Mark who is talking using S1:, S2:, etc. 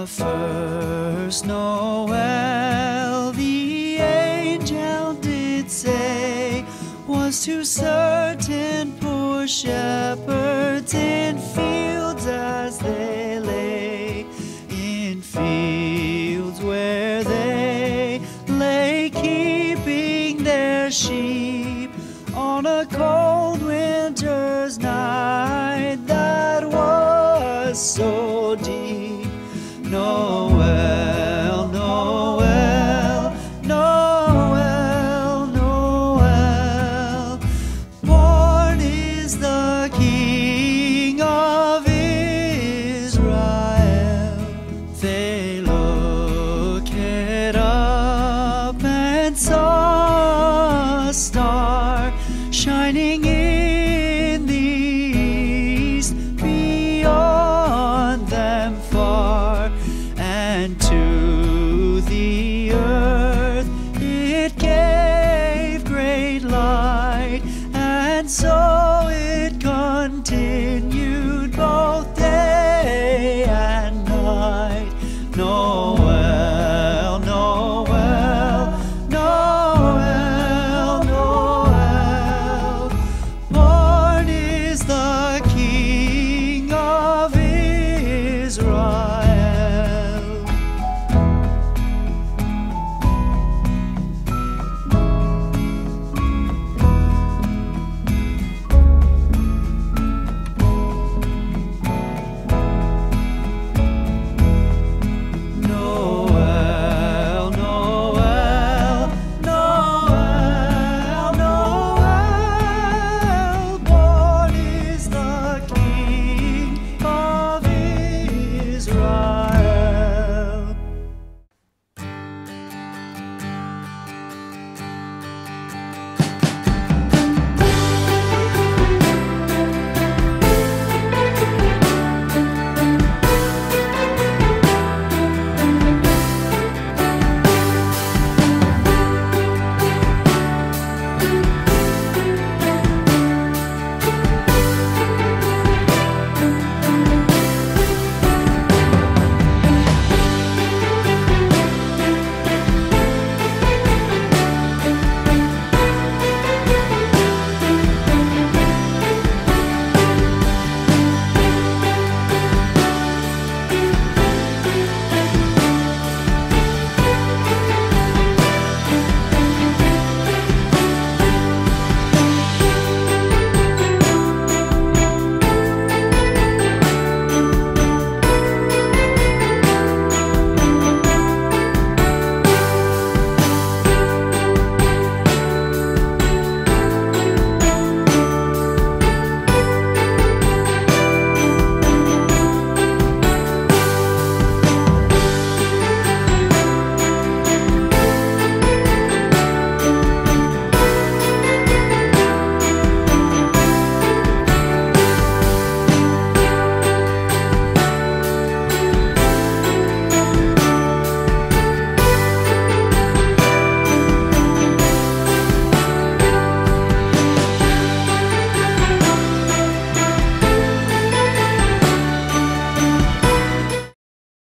S1: first Noel, the angel did say, was to certain poor shepherds in fields as they lay, in fields where they lay keeping their sheep on a cold winter's night that was so deep. Noel, Noel, Noel, Noel, born is the King of Israel. They looked up and saw a star shining in